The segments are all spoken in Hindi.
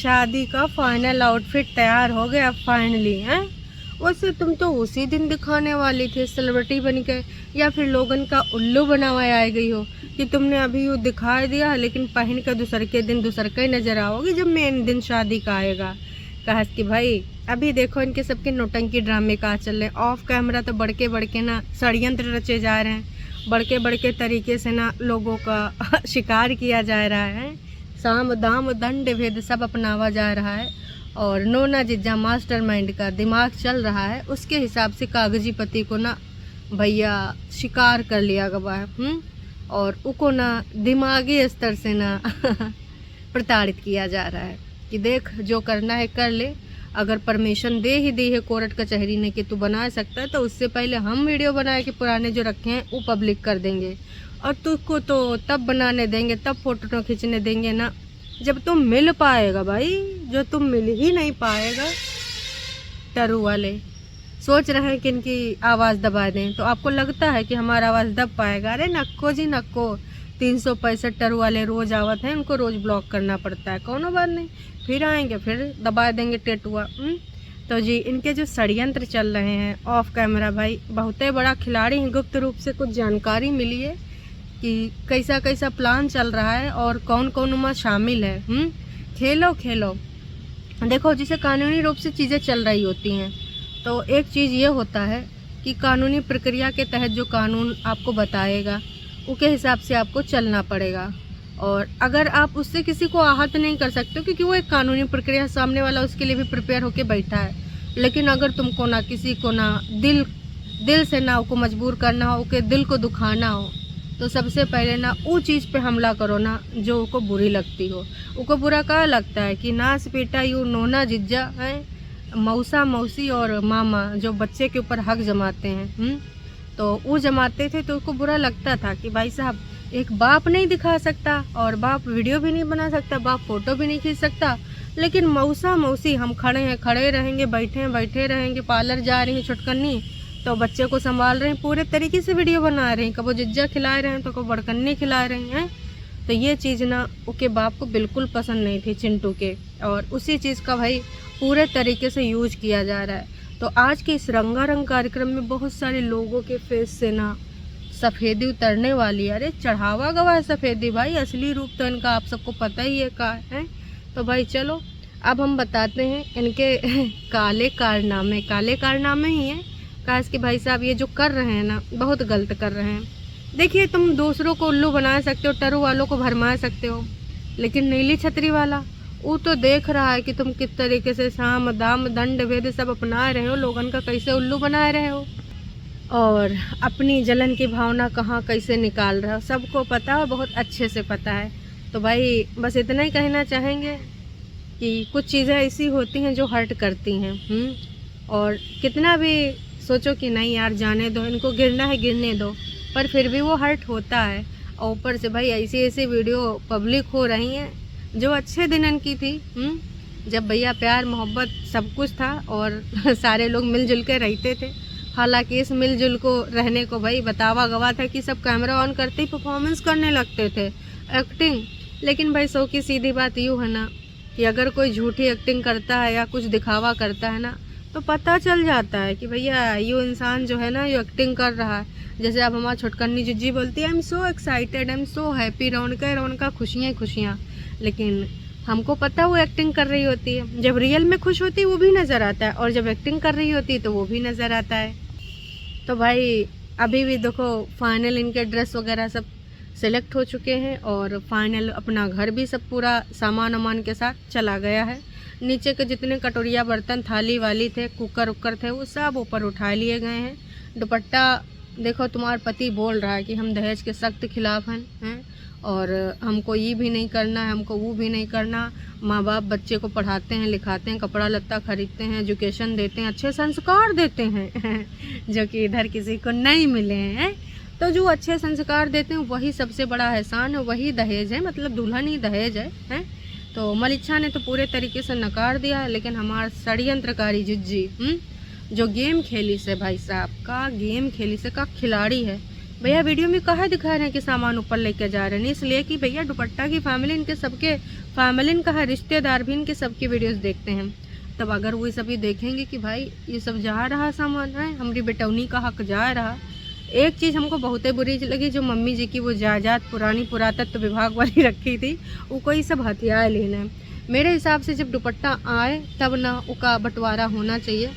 शादी का फाइनल आउटफिट तैयार हो गया फाइनली हैं। वैसे तुम तो उसी दिन दिखाने वाली थी सेलिब्रिटी बन के, या फिर लोगन का उल्लू बना हुआ आ गई हो कि तुमने अभी वो दिखा दिया, लेकिन पहन के दूसरे के दिन दूसरे के नजर आओगी जब मेन दिन शादी का आएगा। कहा कि भाई अभी देखो इनके सबके नौटंकी ड्रामे का चल रहे, ऑफ कैमरा तो बड़के ना षड्यंत्र रचे जा रहे हैं, बड़के तरीके से ना लोगों का शिकार किया जा रहा है, साम दाम दंड भेद सब अपनावा जा रहा है, और नोना जिज्जा मास्टरमाइंड का दिमाग चल रहा है, उसके हिसाब से कागजी पति को ना भैया शिकार कर लिया गया है। और उको ना दिमागी स्तर से ना प्रताड़ित किया जा रहा है कि देख जो करना है कर ले, अगर परमिशन दे ही दी है कोर्ट कचहरी ने कि तू बना सकता है, तो उससे पहले हम वीडियो बनाए कि पुराने जो रखे हैं वो पब्लिक कर देंगे, और तुझको तो तब बनाने देंगे, तब फोटो खींचने देंगे ना जब तुम मिल पाएगा भाई, जो तुम मिल ही नहीं पाएगा। टरू वाले सोच रहे हैं कि इनकी आवाज़ दबा दें, तो आपको लगता है कि हमारा आवाज़ दब पाएगा? अरे नक्को जी नक्को, 365 टरू वाले रोज आवत हैं, उनको रोज ब्लॉक करना पड़ता है, कोनो बात नहीं, फिर आएंगे फिर दबा देंगे टेटुआ। तो जी इनके जो षड्यंत्र चल रहे हैं ऑफ कैमरा, भाई बहुत ही बड़ा खिलाड़ी हैं, गुप्त रूप से कुछ जानकारी मिली है कि कैसा कैसा प्लान चल रहा है और कौन कौन उनमें शामिल है। खेलो देखो, जिसे कानूनी रूप से चीज़ें चल रही होती हैं, तो एक चीज़ ये होता है कि कानूनी प्रक्रिया के तहत जो कानून आपको बताएगा उसके हिसाब से आपको चलना पड़ेगा, और अगर आप उससे किसी को आहत नहीं कर सकते हो, क्योंकि वो एक कानूनी प्रक्रिया, सामने वाला उसके लिए भी प्रिपेयर होके बैठा है, लेकिन अगर तुमको ना किसी को ना दिल से ना उसको मजबूर करना हो, उसके दिल को दुखाना हो, तो सबसे पहले ना वो चीज़ पे हमला करो ना जो उसको बुरी लगती हो। उसको बुरा क्या लगता है कि नास बेटा यू नोना जिज्जा है, मौसा मौसी और मामा जो बच्चे के ऊपर हक जमाते हैं, तो वो जमाते थे तो उसको बुरा लगता था कि भाई साहब एक बाप नहीं दिखा सकता, और बाप वीडियो भी नहीं बना सकता, बाप फोटो भी नहीं खींच सकता, लेकिन मौसा मौसी हम खड़े रहेंगे, बैठे रहेंगे, पार्लर जा रही हैं छुटकन्नी तो बच्चे को संभाल रहे हैं, पूरे तरीके से वीडियो बना रहे हैं, कबो जिज्जा खिला रहे हैं तो कबो बड़कन्नी खिला रही हैं। तो ये चीज़ ना उसके बाप को बिल्कुल पसंद नहीं थी चिंटू के, और उसी चीज़ का भाई पूरे तरीके से यूज किया जा रहा है। तो आज के इस रंगारंग कार्यक्रम में बहुत सारे लोगों के फेस से ना सफ़ेदी उतरने वाली है। अरे चढ़ावा गवा है सफ़ेदी भाई, असली रूप तो इनका आप सबको पता ही है का है। तो भाई चलो अब हम बताते हैं इनके काले कारनामे ही हैं। काश कि भाई साहब ये जो कर रहे हैं ना बहुत गलत कर रहे हैं। देखिए तुम दूसरों को उल्लू बना सकते हो, टरू वालों को भरमा सकते हो, लेकिन नीली छतरी वाला वो तो देख रहा है कि तुम किस तरीके से साम दाम दंड भेद सब अपना रहे हो, लोगन का कैसे उल्लू बना रहे हो, और अपनी जलन की भावना कहाँ कैसे निकाल रहे हो, सबको पता है, बहुत अच्छे से पता है। तो भाई बस इतना ही कहना चाहेंगे कि कुछ चीज़ें ऐसी होती हैं जो हर्ट करती हैं, और कितना भी सोचो कि नहीं यार जाने दो, इनको गिरना है गिरने दो, पर फिर भी वो हर्ट होता है। और ऊपर से भाई ऐसी वीडियो पब्लिक हो रही हैं जो अच्छे दिन इनकी थी, जब भैया प्यार मोहब्बत सब कुछ था और सारे लोग मिलजुल के रहते थे। हालांकि इस मिलजुल को रहने को भाई बतावा गवा था कि सब कैमरा ऑन करते ही परफॉर्मेंस करने लगते थे, एक्टिंग। लेकिन भाई सौ की सीधी बात यूँ है ना कि अगर कोई झूठी एक्टिंग करता है या कुछ दिखावा करता है ना, तो पता चल जाता है कि भैया ये इंसान जो है ना ये एक्टिंग कर रहा है। जैसे अब हमारा छुटकन्नी जिज्जी बोलती है I am so excited, I am so happy, रौनका खुशियाँ, लेकिन हमको पता वो एक्टिंग कर रही होती है। जब रियल में खुश होती है वो भी नज़र आता है, और जब एक्टिंग कर रही होती है तो वो भी नज़र आता है। तो भाई अभी भी देखो फाइनल इनके ड्रेस वगैरह सब सेलेक्ट हो चुके हैं, और फाइनल अपना घर भी सब पूरा सामान वामान के साथ चला गया है। नीचे के जितने कटोरिया बर्तन थाली वाली थे, कुकर उकर थे, वो सब ऊपर उठा लिए गए हैं। दुपट्टा देखो तुम्हारा पति बोल रहा है कि हम दहेज के सख्त खिलाफ हैं, और हमको ये भी नहीं करना है, हमको वो भी नहीं करना। माँ बाप बच्चे को पढ़ाते हैं, लिखाते हैं, कपड़ा लत्ता खरीदते हैं, एजुकेशन देते हैं, अच्छे संस्कार देते हैं जो कि इधर किसी को नहीं मिले हैं। तो जो अच्छे संस्कार देते हैं वही सबसे बड़ा एहसान है, वही दहेज है, मतलब दुल्हन ही दहेज है। तो मलिच्छा ने तो पूरे तरीके से नकार दिया है, लेकिन हमारा षड्यंत्रकारी जिज्जी जो गेम खेली से भाई साहब का गेम खेली से का खिलाड़ी है, भैया वीडियो में कहाँ दिखा रहे हैं कि सामान ऊपर लेके जा रहे हैं, इसलिए कि भैया दुपट्टा की फैमिली इनके सबके फैमिली का है, रिश्तेदार भी इनके सबकी वीडियोस देखते हैं। तब अगर वो सभी देखेंगे कि भाई ये सब जा रहा सामान है, हमारी बेटौनी का हक जा रहा। एक चीज़ हमको बहुत बुरी लगी, जो मम्मी जी की वो जायदाद पुरानी पुरातत्व विभाग वाली रखी थी, वो कोई सब हथियार लेना है। मेरे हिसाब से जब दुपट्टा आए तब ना उसका बंटवारा होना चाहिए।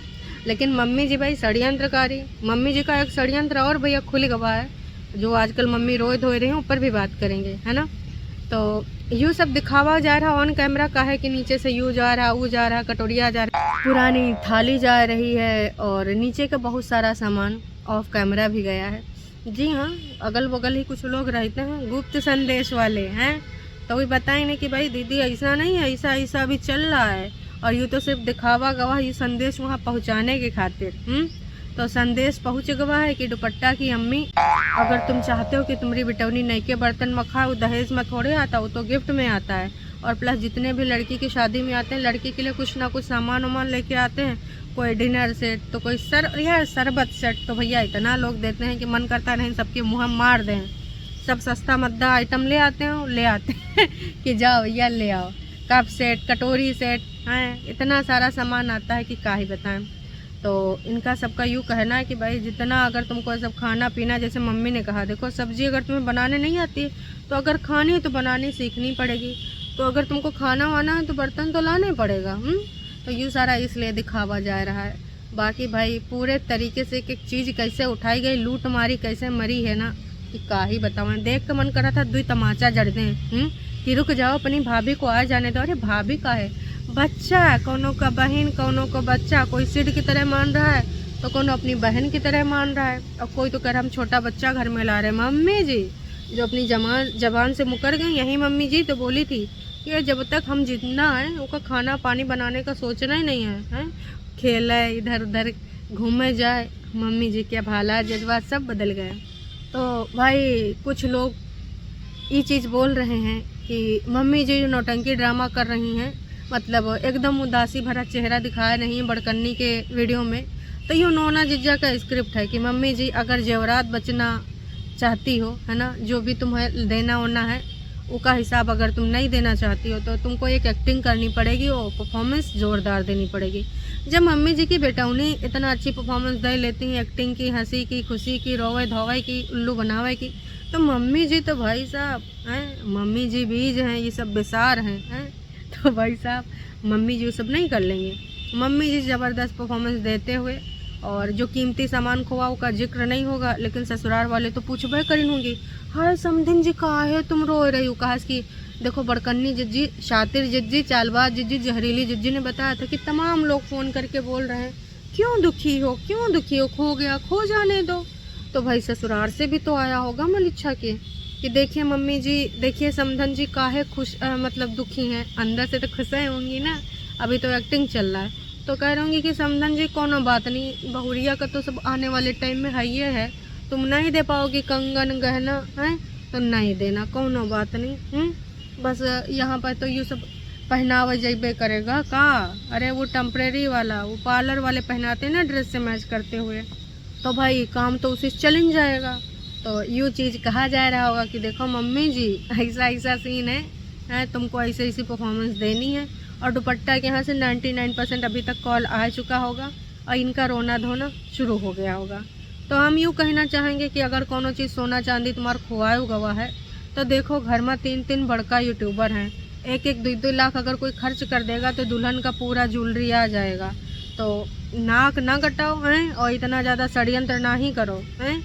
लेकिन मम्मी जी भाई षड्यंत्रकारी, मम्मी जी का एक षड्यंत्र और भैया खुल गवा है, जो आजकल मम्मी रोए धोए रही हैं, ऊपर भी बात करेंगे, है ना। तो यूँ सब दिखावा जा रहा ऑन कैमरा का है कि नीचे से यू जा रहा, वो जा रहा, कटोरिया जा रहा, पुरानी थाली जा रही है, और नीचे का बहुत सारा सामान ऑफ कैमरा भी गया है। जी हाँ, अगल बगल ही कुछ लोग रहते हैं गुप्त संदेश वाले हैं, तो वही बताएंगे कि भाई दीदी ऐसा नहीं है, ऐसा ऐसा अभी चल रहा है, और यूँ तो सिर्फ दिखावा गवा ये संदेश वहाँ पहुँचाने के खातिर। तो संदेश पहुँच गवा है कि दुपट्टा की अम्मी, अगर तुम चाहते हो कि तुम्हारी बिटौनी नई के बर्तन में खाओ, दहेज में थोड़े आता, वो तो गिफ्ट में आता है। और प्लस जितने भी लड़की की शादी में आते हैं, लड़की के लिए कुछ ना कुछ सामान वामान लेके आते हैं, कोई डिनर सेट तो कोई शरबत सेट, तो भैया इतना लोग देते हैं कि मन करता नहीं सबके मुँह मार दें। सब सस्ता मद्दा आइटम ले आते हैं कि जाओ भैया ले आओ, कप सेट, कटोरी सेट हैं, इतना सारा सामान आता है कि क्या ही बताएं। तो इनका सबका यूँ कहना है कि भाई जितना अगर तुमको सब खाना पीना, जैसे मम्मी ने कहा, देखो सब्जी अगर तुम्हें बनाने नहीं आती है तो अगर खानी है तो बनानी सीखनी पड़ेगी, तो अगर तुमको खाना वाना है तो बर्तन तो लाना ही पड़ेगा। तो यूँ सारा इसलिए दिखावा जा रहा है। बाकी भाई पूरे तरीके से एक एक चीज़ कैसे उठाई गई, लूट मारी कैसे मरी है ना, कि का ही बताऊँ। देख के मन करा था दुई तमाचा जड़ दें कि रुक जाओ अपनी भाभी को आ जाने दो। अरे भाभी का है, बच्चा है, कोनो का बहन, कोनो को बच्चा, कोई सिड की तरह मान रहा है तो कोनो अपनी बहन की तरह मान रहा है, और कोई तो कह रहा हम छोटा बच्चा घर में ला रहे। मम्मी जी जो अपनी जबान से मुकर गई, यही मम्मी जी तो बोली थी कि जब तक हम जितना है उसका खाना पानी बनाने का सोचना ही नहीं है, खेले इधर उधर घूमे जाए। मम्मी जी के भाला जज्बात सब बदल गए। तो भाई कुछ लोग ये चीज़ बोल रहे हैं कि मम्मी जी नौटंकी ड्रामा कर रही हैं, मतलब एकदम उदासी भरा चेहरा दिखाया नहीं है बड़कन्नी के वीडियो में। तो ये नोना जिज्जा का स्क्रिप्ट है कि मम्मी जी अगर जेवरात बचना चाहती हो, है ना, जो भी तुम्हें देना होना है उसका हिसाब अगर तुम नहीं देना चाहती हो तो तुमको एक एक्टिंग करनी पड़ेगी और परफॉर्मेंस ज़ोरदार देनी पड़ेगी। जब मम्मी जी की बेटौनी इतना अच्छी परफॉर्मेंस दे लेती हैं, एक्टिंग की, हंसी की, खुशी की, रोवे धोवे की, उल्लू बनावे की, तो मम्मी जी तो भाई साहब हैं, मम्मी जी बीज हैं, ये सब बेसार हैं। तो भाई साहब मम्मी जी सब नहीं कर लेंगे। मम्मी जी ज़बरदस्त परफॉर्मेंस देते हुए, और जो कीमती सामान खोआ का जिक्र नहीं होगा, लेकिन ससुराल वाले तो पूछबे करी होंगी, हाय समधिन जी कहाँ है, तुम रो रही हो। कहा कि देखो बड़कन्नी जिज्जी, शातिर जिज्जी, चालबाज जिज्जी, जहरीली जिज्जी ने बताया था कि तमाम लोग फ़ोन करके बोल रहे हैं क्यों दुखी हो, क्यों दुखी हो, खो गया, खो जाने दो। तो भाई ससुराल से भी तो आया होगा मलिच्छा के कि देखिए मम्मी जी, देखिए समधन जी काहे खुश मतलब दुखी हैं, अंदर से तो खुश होंगी ना, अभी तो एक्टिंग चल रहा है। तो कह रहूँगी कि समधन जी कोनो बात नहीं, बहुरिया का तो सब आने वाले टाइम में है, ये है, तुम नहीं दे पाओगी कंगन गहना है तो नहीं देना, कोनो बात नहीं। बस यहाँ पर तो ये सब पहनावा जैबे करेगा का, अरे वो टेम्परेरी वाला, वो पार्लर वाले पहनाते हैं ना ड्रेस से मैच करते हुए, तो भाई काम तो उसी से चल ही जाएगा। तो यूँ चीज़ कहा जा रहा होगा कि देखो मम्मी जी ऐसा ऐसा सीन है, तुमको ऐसे ऐसी परफॉर्मेंस देनी है। और दुपट्टा के यहाँ से 99% अभी तक कॉल आ चुका होगा और इनका रोना धोना शुरू हो गया होगा। तो हम यूँ कहना चाहेंगे कि अगर कोनो चीज़ सोना चांदी तुम्हारा खोआए गवा है तो देखो घर में 3 बड़का यूट्यूबर हैं, 1-1 2-2 लाख अगर कोई खर्च कर देगा तो दुल्हन का पूरा ज्वेलरी आ जाएगा। तो नाक ना कटाओ हैं और इतना ज़्यादा षड्यंत्र ना ही करो हैं,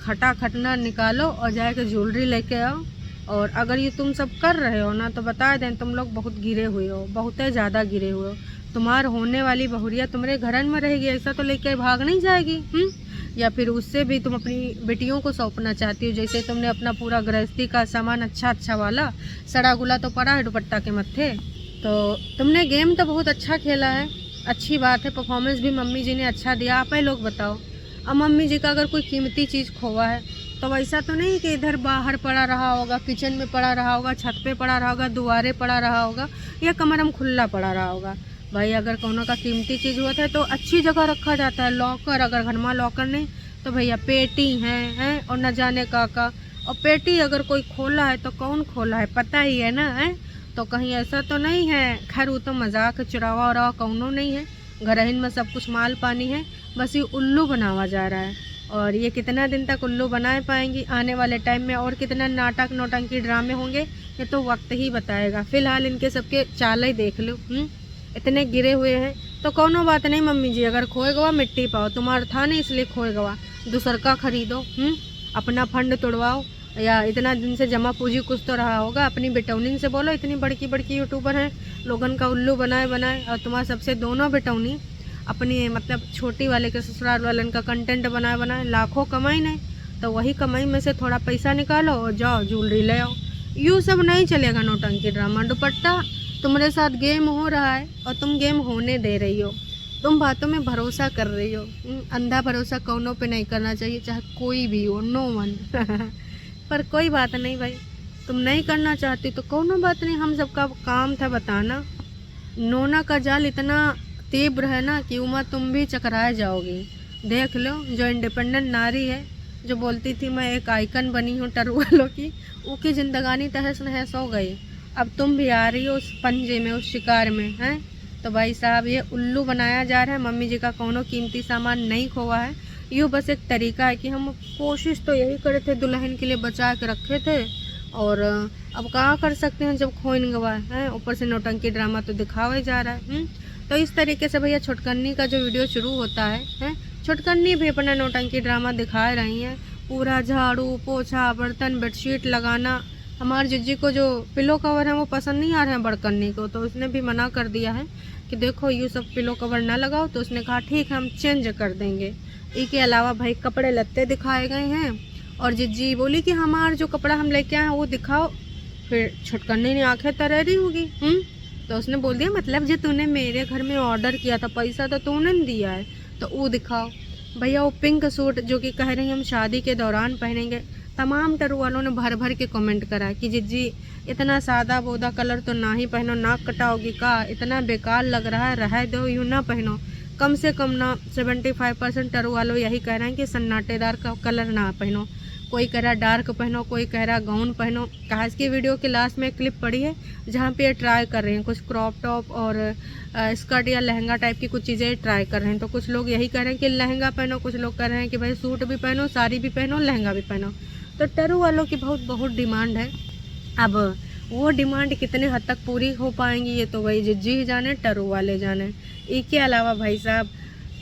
खटा खटना निकालो और जाके ज्वेलरी लेके आओ। और अगर ये तुम सब कर रहे हो ना तो बता दें तुम लोग बहुत गिरे हुए हो, बहुत ज़्यादा गिरे हुए हो। तुम्हार होने वाली बहुरिया तुम्हारे घर में रहेगी, ऐसा तो लेके भाग नहीं जाएगी। या फिर उससे भी तुम अपनी बेटियों को सौंपना चाहती हो, जैसे तुमने अपना पूरा गृहस्थी का सामान अच्छा वाला सड़ा गुला तो पड़ा है दुपट्टा के मत्थे। तो तुमने गेम तो बहुत अच्छा खेला है, अच्छी बात है, परफॉर्मेंस भी मम्मी जी ने अच्छा दिया। आप ही लोग बताओ, अब मम्मी जी का अगर कोई कीमती चीज़ खोवा है तो वैसा तो नहीं कि इधर बाहर पड़ा रहा होगा, किचन में पड़ा रहा होगा, छत पे पड़ा रहा होगा, दुआरे पड़ा रहा होगा, या कमर में खुला पड़ा रहा होगा। भाई अगर कोनो का कीमती चीज़ होता है तो अच्छी जगह रखा जाता है, लॉकर, अगर घर में लॉकर नहीं तो भैया पेटी हैं और न जाने का। और पेटी अगर कोई खोला है तो कौन खोला है पता ही है ना, है तो कहीं ऐसा तो नहीं है। खैर वो तो मजाक चुरावा उरावा कौनो नहीं है, घरहिन में सब कुछ माल पानी है, बस ये उल्लू बनावा जा रहा है। और ये कितना दिन तक उल्लू बनाए पाएंगी आने वाले टाइम में, और कितना नाटक नौटंकी ड्रामे होंगे ये तो वक्त ही बताएगा। फिलहाल इनके सबके चाल ही देख लो, इतने गिरे हुए हैं। तो कोनो बात नहीं मम्मी जी, अगर खोए गवा मिट्टी पाओ, तुम्हारा था नहीं इसलिए खोए गवा, दूसर का खरीदो, अपना फंड तोड़वाओ, या इतना दिन से जमा पूंजी कुछ तो रहा होगा। अपनी बेटौनी से बोलो, इतनी बड़की बड़की यूट्यूबर हैं, लोगन का उल्लू बनाए, और तुम्हारा सबसे दोनों बेटौनी अपनी मतलब छोटी वाले के ससुराल वालन का कंटेंट बनाए लाखों कमाई नहीं, तो वही कमाई में से थोड़ा पैसा निकालो और जाओ ज्वेलरी ले आओ। यूँ सब नहीं चलेगा नौटंकी ड्रामा। दुपट्टा तुम्हारे साथ गेम हो रहा है और तुम गेम होने दे रही हो, तुम बातों में भरोसा कर रही हो। अंधा भरोसा कौनों पे नहीं करना चाहिए, चाहे कोई भी हो, नो वन। पर कोई बात नहीं भाई, तुम नहीं करना चाहती तो कोनो बात नहीं, हम सबका काम था बताना। नोना का जाल इतना तीव्र है ना कि उमा तुम भी चकराए जाओगी। देख लो, जो इंडिपेंडेंट नारी है, जो बोलती थी मैं एक आइकन बनी हूँ टरुवालों की, उसकी जिंदगानी तहस नहस हो गई। अब तुम भी आ रही हो उस पंजे में, उस शिकार में, हैं। तो भाई साहब ये उल्लू बनाया जा रहा है, मम्मी जी का कोनो कीमती सामान नहीं खोआ है। यूँ बस एक तरीका है कि हम कोशिश तो यही करे थे, दुल्हन के लिए बचा के रखे थे, और अब कहाँ कर सकते हैं जब खोइन गवा है। ऊपर से नौटंकी ड्रामा तो दिखावा ही जा रहा है। तो इस तरीके से भैया छुटकन्नी का जो वीडियो शुरू होता है, छुटकन्नी भी अपना नौटंकी ड्रामा दिखा रही हैं। पूरा झाड़ू पोछा बर्तन बेडशीट लगाना। हमारे जिज्जी को जो पिलो कवर है वो पसंद नहीं आ रहे हैं बड़कन्नी को, तो उसने भी मना कर दिया है कि देखो ये सब पिलो कवर ना लगाओ। तो उसने कहा ठीक है हम चेंज कर देंगे। इसके अलावा भाई कपड़े लत्ते दिखाए गए हैं, और जिज्जी बोली कि हमारा जो कपड़ा हम लेके आए हैं वो दिखाओ। फिर छुटकन्नी ने आंखें तरेरी होगी, तो उसने बोल दिया मतलब जो तूने मेरे घर में ऑर्डर किया था, पैसा तो तूने दिया है, तो वो दिखाओ। भैया वो पिंक सूट जो कि कह रही हैं हम शादी के दौरान पहनेंगे, तमाम टरू वालों ने भर भर के कमेंट करा कि जिज्जी इतना सादा बोदा कलर तो ना ही पहनो, नाक कटाओगी का, इतना बेकार लग रहा है, रह दो यूँ ना पहनो। कम से कम ना 75% टरू वालों यही कह रहे हैं कि सन्नाटेदार का कलर ना पहनो। कोई कह रहा डार्क पहनो, कोई कह रहा गाउन पहनो। आज की वीडियो के लास्ट में क्लिप पड़ी है जहाँ पे ये ट्राई कर रहे हैं कुछ क्रॉप टॉप और स्कर्ट या लहंगा टाइप की कुछ चीज़ें ट्राई कर रहे हैं। तो कुछ लोग यही कह रहे हैं कि लहंगा पहनो, कुछ लोग कह रहे हैं कि भाई सूट भी पहनो, साड़ी भी पहनो, लहंगा भी पहनो। तो टरू वालों की बहुत डिमांड है। अब वो डिमांड कितने हद तक पूरी हो पाएंगी ये तो वही जिज्जी ही जाने, टरू वाले जाने। इसके अलावा भाई साहब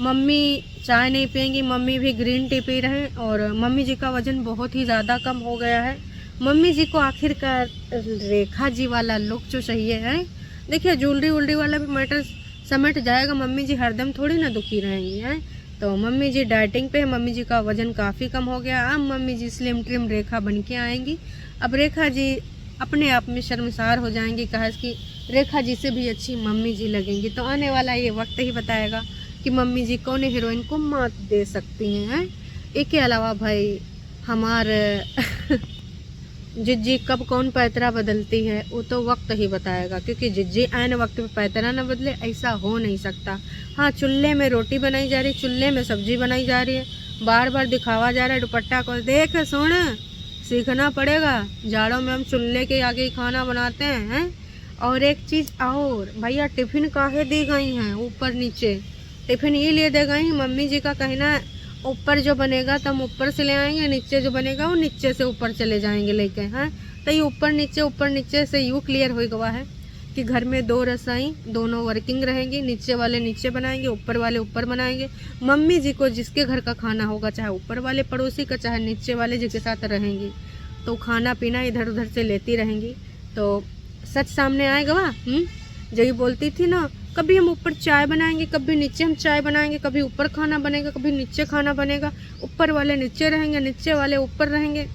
मम्मी चाय नहीं पियेंगी, मम्मी भी ग्रीन टी पी रहे हैं, और मम्मी जी का वज़न बहुत ही ज़्यादा कम हो गया है। मम्मी जी को आखिरकार रेखा जी वाला लुक जो चाहिए है। देखिए ज्वेलरी वुलरी वाला भी मैटर समेट जाएगा, मम्मी जी हरदम थोड़ी ना दुखी रहेंगी, हैं। तो मम्मी जी डाइटिंग पे है, मम्मी जी का वज़न काफ़ी कम हो गया। अब मम्मी जी स्लिम ट्रिम रेखा बन के आएंगी। अब रेखा जी अपने आप में शर्मसार हो जाएंगी, कहा कि रेखा जी से भी अच्छी मम्मी जी लगेंगी। तो आने वाला ये वक्त ही बताएगा कि मम्मी जी कौन हीरोइन को मात दे सकती हैं। इसके अलावा भाई हमारे जिज्जी कब कौन पैतरा बदलती है वो तो वक्त ही बताएगा, क्योंकि जिज्जी आने वक्त पे पैतरा न बदले ऐसा हो नहीं सकता। हाँ, चूल्हे में रोटी बनाई जा रही, चूल्हे में सब्जी बनाई जा रही है, बार बार दिखावा जा रहा है दुपट्टा को। देख सुन, सीखना पड़ेगा, जाड़ों में हम चूल्हे के आगे ही खाना बनाते हैं। और एक चीज़ और भैया, टिफ़िन काहे दी गई हैं ऊपर नीचे? टिफ़िन ये लिए दे गई मम्मी जी का कहना है ऊपर जो बनेगा तो हम ऊपर से ले आएंगे, नीचे जो बनेगा वो नीचे से ऊपर चले जाएंगे लेके, हैं। तो ये ऊपर नीचे से यूँ क्लियर हो गया है कि घर में दो रसोई दोनों वर्किंग रहेंगी, नीचे वाले नीचे बनाएंगे, ऊपर वाले ऊपर बनाएंगे। मम्मी जी को जिसके घर का खाना होगा, चाहे ऊपर वाले पड़ोसी का चाहे नीचे वाले जिसके साथ रहेंगी, तो खाना पीना इधर उधर से लेती रहेंगी। तो सच सामने आएगा। जो ये बोलती थी ना, कभी हम ऊपर चाय बनाएंगे, कभी नीचे हम चाय बनाएंगे, कभी ऊपर खाना बनेगा, कभी नीचे खाना बनेगा, ऊपर वाले नीचे रहेंगे, नीचे वाले ऊपर रहेंगे,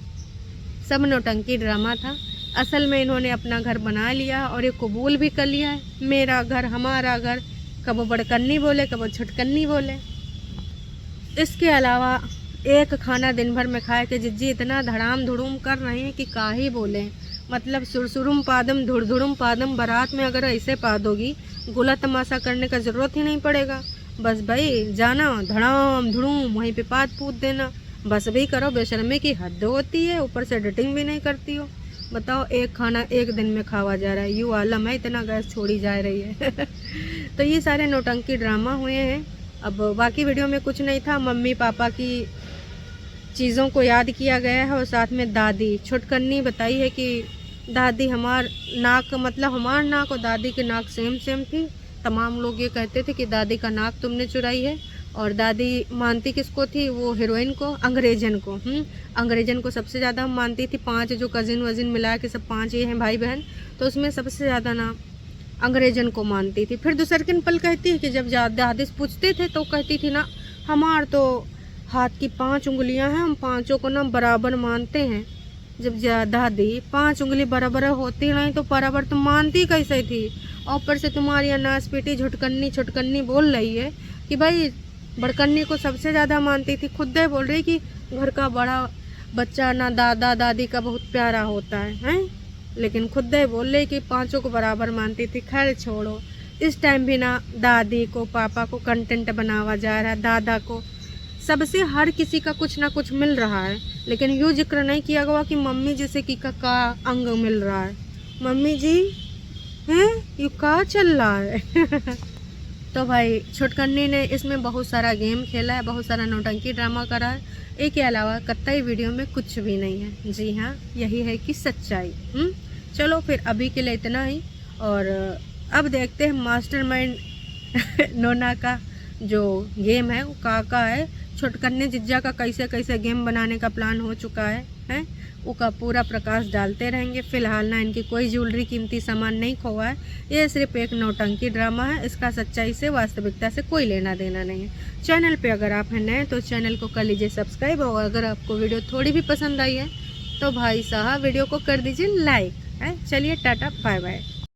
सब नौटंकी ड्रामा था। असल में इन्होंने अपना घर बना लिया और ये कबूल भी कर लिया है, मेरा घर हमारा घर। कब वो बड़कन्नी बोले, कब वो छुटकन्नी बोले। इसके अलावा एक खाना दिन भर में खाए कि जिज्जी इतना धड़ाम धुड़ूम कर रहे हैं कि का ही बोले। मतलब सुरसुरुम पादम धुड़धुड़ुम पादम, बारात में अगर ऐसे पा दोगी गोला तमाशा करने का ज़रूरत ही नहीं पड़ेगा। बस भाई जाना धड़ाम धुड़ूम, वहीं पे पाद पूत देना। बस भी करो, बेशर्मी की हद होती है, ऊपर से एडिटिंग भी नहीं करती हो। बताओ, एक खाना एक दिन में खावा जा रहा है, यू आलम है, इतना गैस छोड़ी जा रही है। तो ये सारे नौटंकी ड्रामा हुए हैं। अब बाकी वीडियो में कुछ नहीं था, मम्मी पापा की चीज़ों को याद किया गया है और साथ में दादी छुटकन्नी बताई है कि दादी हमार नाक, मतलब हमार नाक और दादी के नाक सेम सेम थी। तमाम लोग ये कहते थे कि दादी का नाक तुमने चुराई है। और दादी मानती किसको थी? वो हीरोइन को, अंग्रेजन को। अंग्रेजन को सबसे ज़्यादा मानती थी। 5 जो कज़िन वज़िन मिला के सब 5 ये हैं भाई बहन, तो उसमें सबसे ज़्यादा ना अंग्रेजन को मानती थी। फिर दूसरकिन पल कहती है कि जब दादी से पूछते थे तो कहती थी ना, हमार तो हाथ की 5 उंगलियां हैं, हम 5 को ना बराबर मानते हैं। जब दादी 5 उंगली बराबर होती नहीं तो बराबर तुम मानती कैसे थी? और ऊपर से तुम्हारी अनाज पेटी झुटकन्नी छुटकन्नी बोल रही है कि भाई बड़कन्नी को सबसे ज़्यादा मानती थी। खुद ही बोल रही कि घर का बड़ा बच्चा ना दादा दादी का बहुत प्यारा होता है। लेकिन खुद ही बोल रही कि 5 को बराबर मानती थी। खैर छोड़ो, इस टाइम भी ना दादी को पापा को कंटेंट बनावा जा रहा है। दादा को सबसे हर किसी का कुछ ना कुछ मिल रहा है, लेकिन यूँ जिक्र नहीं किया गया कि मम्मी जैसे कि का अंग मिल रहा है। मम्मी जी हैं, यू का चल रहा है। तो भाई छुटकन्नी ने इसमें बहुत सारा गेम खेला है, बहुत सारा नौटंकी ड्रामा करा है। एक के अलावा कत्तई वीडियो में कुछ भी नहीं है। जी हाँ, यही है कि सच्चाई। चलो फिर अभी के लिए इतना ही, और अब देखते हैं मास्टरमाइंड नोना का जो गेम है वो का है। छुटकन्नी जिज्जा का कैसे कैसे गेम बनाने का प्लान हो चुका है उसका पूरा प्रकाश डालते रहेंगे। फिलहाल ना इनकी कोई ज्वेलरी कीमती सामान नहीं खोआ है, ये सिर्फ एक नौटंकी ड्रामा है। इसका सच्चाई से वास्तविकता से कोई लेना देना नहीं है। चैनल पे अगर आप हैं नए तो चैनल को कर लीजिए सब्सक्राइब, और अगर आपको वीडियो थोड़ी भी पसंद आई है तो भाई साहब वीडियो को कर दीजिए लाइक। चलिए टाटा बाय बाय।